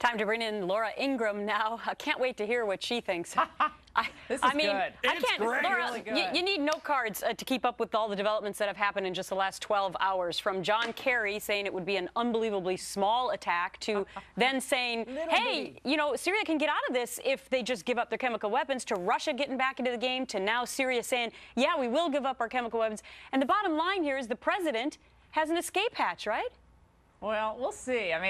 Time to bring in Laura Ingraham now. I can't wait to hear what she thinks. This is I mean, good. I can't, Great. Laura, Really good. you need note cards to keep up with all the developments that have happened in just the last 12 hours. From John Kerry saying it would be an unbelievably small attack to then saying, hey, you know, Syria can get out of this if they just give up their chemical weapons, to Russia getting back into the game, to now Syria saying, yeah, we will give up our chemical weapons. And the bottom line here is the president has an escape hatch, right? Well, we'll see. I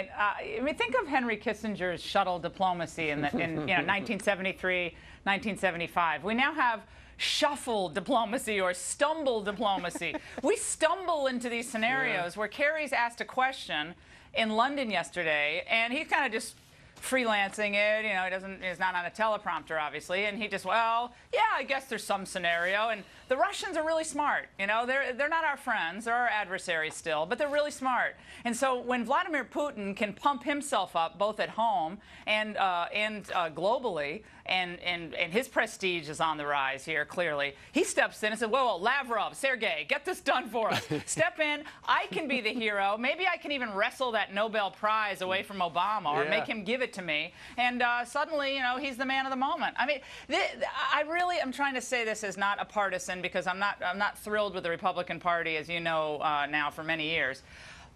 mean, think of Henry Kissinger's shuttle diplomacy in 1973, 1975. We now have shuffle diplomacy or stumble diplomacy. We stumble into these scenarios where Kerry's asked a question in London yesterday, and he's kind of just freelancing it. You know, he's not on a teleprompter, obviously, and he just, well, yeah, I guess there's some scenario. And the Russians are really smart. You know, they're not our friends, they're our adversaries still, but they're really smart. And so when Vladimir Putin can pump himself up both at home and globally, and his prestige is on the rise here, clearly, he steps in and says, whoa, Lavrov, Sergei, get this done for us. Step in. I can be the hero. Maybe I can even wrestle that Nobel Prize away from Obama or make him give it to me. And suddenly, you know, he's the man of the moment. I mean, I really am trying to say this as not a partisan, because I'm not thrilled with the Republican Party, as you know now, for many years.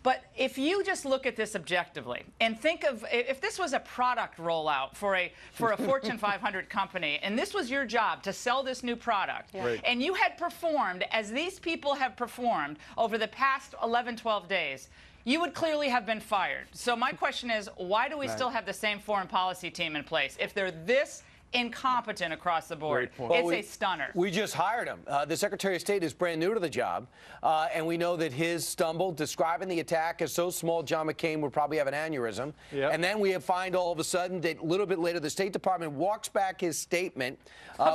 But if you just look at this objectively and think of if this was a product rollout for a Fortune 500 company, and this was your job to sell this new product, and you had performed as these people have performed over the past 11, 12 days, you would clearly have been fired. So my question is, why do we still have the same foreign policy team in place if they're this incompetent across the board? It's a stunner. We just hired him. The Secretary of State is brand new to the job, and we know that his stumble describing the attack as so small John McCain would probably have an aneurysm. And then we find all of a sudden that a little bit later the State Department walks back his statement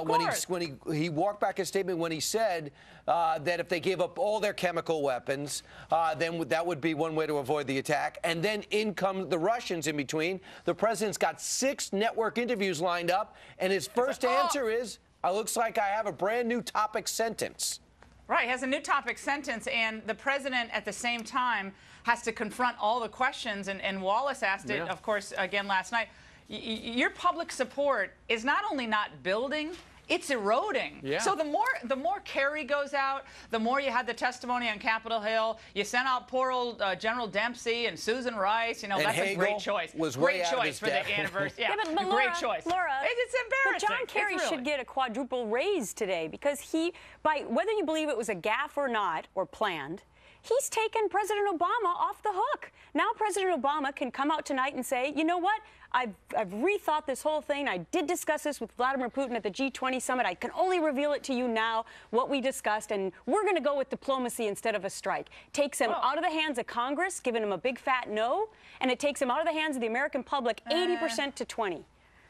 when he walked back his statement when he said that if they gave up all their chemical weapons, then that would be one way to avoid the attack. And then in come the Russians in between. The president's got 6 network interviews lined up. And his first answer is, looks like I have a brand new topic sentence. Right, has a new topic sentence, and the president at the same time has to confront all the questions. And Wallace asked it, of course, again last night. Your public support is not only not building, it's eroding. So the more Kerry goes out, the more you had the testimony on Capitol Hill. You sent out poor old General Dempsey and Susan Rice. You know, and that's Hagel a great choice. Great choice for the anniversary. Yeah, but Laura, great choice. Laura, it's embarrassing. But John Kerry should get a quadruple raise today, because whether you believe it was a gaffe or not, or planned, he's taken President Obama off the hook. Now President Obama can come out tonight and say, you know what? I've rethought this whole thing. I did discuss this with Vladimir Putin at the G20 summit. I can only reveal it to you now, what we discussed, and we're going to go with diplomacy instead of a strike. Takes him out of the hands of Congress, giving him a big fat no, and it takes him out of the hands of the American public 80% to 20%.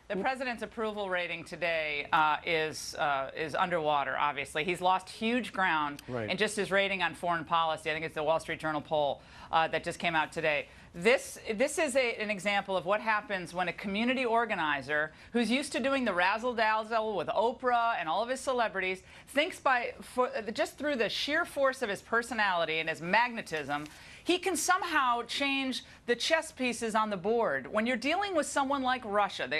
The president's approval rating today is underwater, obviously. He's lost huge ground in just his rating on foreign policy. I think it's the Wall Street Journal poll that just came out today. This is an example of what happens when a community organizer who's used to doing the razzle-dazzle with Oprah and all of his celebrities thinks just through the sheer force of his personality and his magnetism, he can somehow change the chess pieces on the board. When you're dealing with someone like Russia,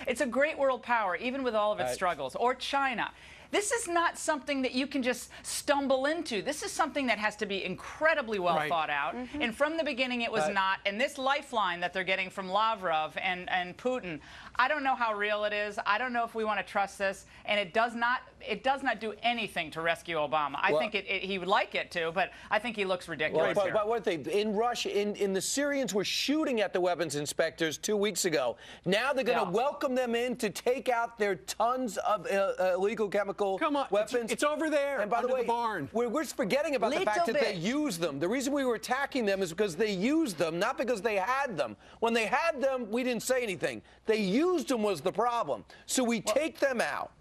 it's a great world power, even with all of its struggles, or China. This is not something that you can just stumble into. This is something that has to be incredibly well thought out. And from the beginning, it was not. And this lifeline that they're getting from Lavrov and Putin, I don't know how real it is. I don't know if we want to trust this. And it does not do anything to rescue Obama. I think he would like it to, but I think he looks ridiculous here. But one thing, in Russia, the Syrians were shooting at the weapons inspectors 2 weeks ago. Now they're going to welcome them in to take out their tons of illegal chemical weapons. It's over there, and by the way, the barn. We're forgetting about the fact that they used them. The reason we were attacking them is because they used them, not because they had them. When they had them, we didn't say anything. They used them was the problem. So we take them out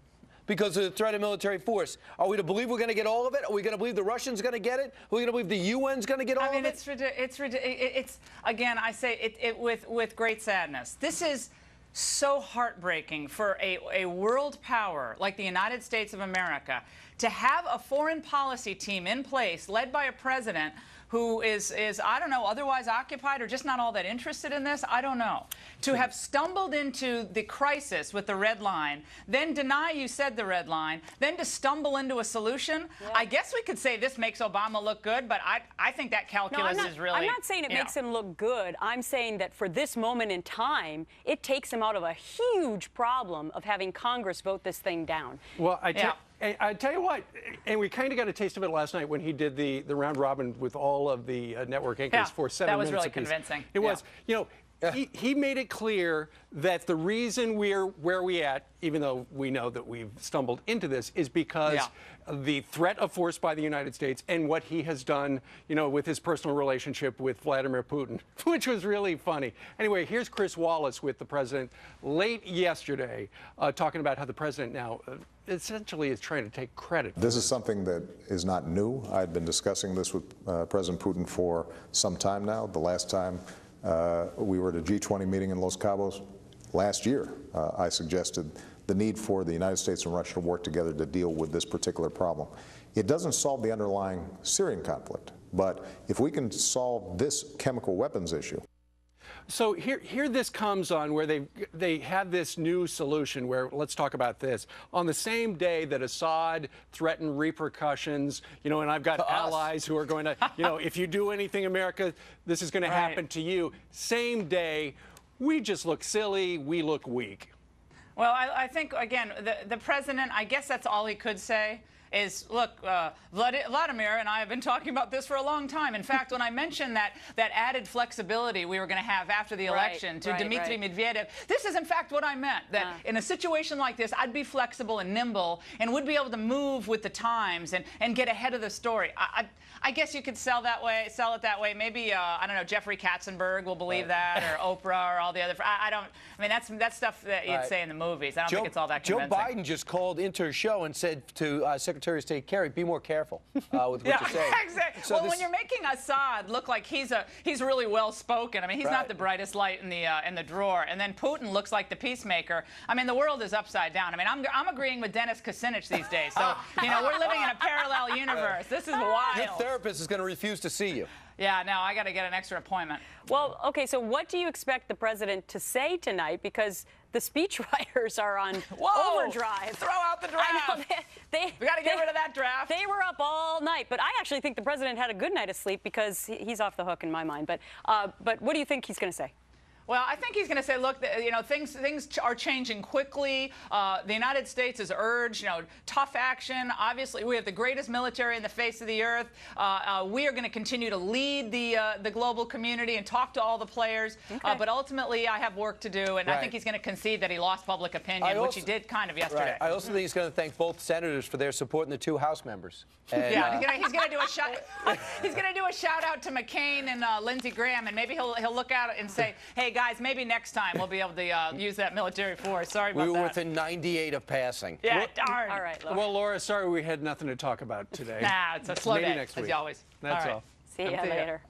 because of the threat of military force. Are we to believe we're going to get all of it? Are we going to believe the Russians are going to get it? Are we going to believe the UN's going to get all of it? It's again, I say it with great sadness. This is so heartbreaking for a world power like the United States of America to have a foreign policy team in place led by a president who is I don't know, otherwise occupied or just not all that interested in this, I don't know. To have stumbled into the crisis with the red line, then deny you said the red line, then to stumble into a solution, I guess we could say this makes Obama look good, but I think that calculus is really... I'm not saying it makes him look good. I'm saying that for this moment in time, it takes him out of a huge problem of having Congress vote this thing down. Well, I tell you what, and we kind of got a taste of it last night when he did the round robin with all of the network anchors for 7 minutes. That was really apiece. Convincing. It was. You know, he made it clear that the reason we're where we at, even though we know that we've stumbled into this, is because the threat of force by the United States and what he has done, you know, with his personal relationship with Vladimir Putin, which was really funny. Anyway, here's Chris Wallace with the president late yesterday talking about how the president now essentially is trying to take credit. This is something that is not new. I'd been discussing this with President Putin for some time now. The last time we were at a G20 meeting in Los Cabos last year, I suggested the need for the United States and Russia to work together to deal with this particular problem. It doesn't solve the underlying Syrian conflict, but if we can solve this chemical weapons issue. So here this comes on where they have this new solution where, let's talk about this, on the same day that Assad threatened repercussions, you know, and I've got allies who are going to, you know, if you do anything, America, this is going to happen to you. Same day, we just look silly, we look weak. Well, I think, again, the president, I guess that's all he could say. Is, look, Vladimir and I have been talking about this for a long time. In fact, when I mentioned that added flexibility we were going to have after the election to Dmitry Medvedev, this is, in fact, what I meant, that in a situation like this, I'd be flexible and nimble and would be able to move with the times and get ahead of the story. I guess you could sell it that way. Maybe, I don't know, Jeffrey Katzenberg will believe that, or Oprah, or all the other. I mean, that's stuff that you'd say in the movies. I don't think it's all that convincing. Joe Biden just called into her show and said to Secretary of State Kerry, be more careful with what you're saying. Exactly. So well, when you're making Assad look like he's really well spoken, I mean, he's not the brightest light in the drawer, and then Putin looks like the peacemaker. I mean, the world is upside down. I mean, I'm agreeing with Dennis Kucinich these days. So you know, we're living in a parallel universe. This is wild. Your therapist is going to refuse to see you. Yeah, no, I got to get an extra appointment. Well, okay, so what do you expect the president to say tonight? Because the speechwriters are on overdrive. Throw out the draft. I know, we got to get rid of that draft. They were up all night, but I actually think the president had a good night of sleep because he's off the hook in my mind. But what do you think he's going to say? Well, I think he's going to say, look, you know, things are changing quickly. The United States has urged, you know, tough action. Obviously, we have the greatest military in the face of the earth. We are going to continue to lead the global community and talk to all the players. But ultimately, I have work to do, and I think he's going to concede that he lost public opinion, which he did kind of yesterday. I also think he's going to thank both senators for their support and the 2 House members. And, he's going to do a shout. He's going to do a shout out to McCain and Lindsey Graham, and maybe he'll look at it and say, hey, guys, maybe next time we'll be able to use that military force. Sorry about that. We were within 98 of passing. Yeah, darn. All right, Laura. Well, Laura, sorry we had nothing to talk about today. Nah, it's a slow day, next as week. always. That's all. See you later.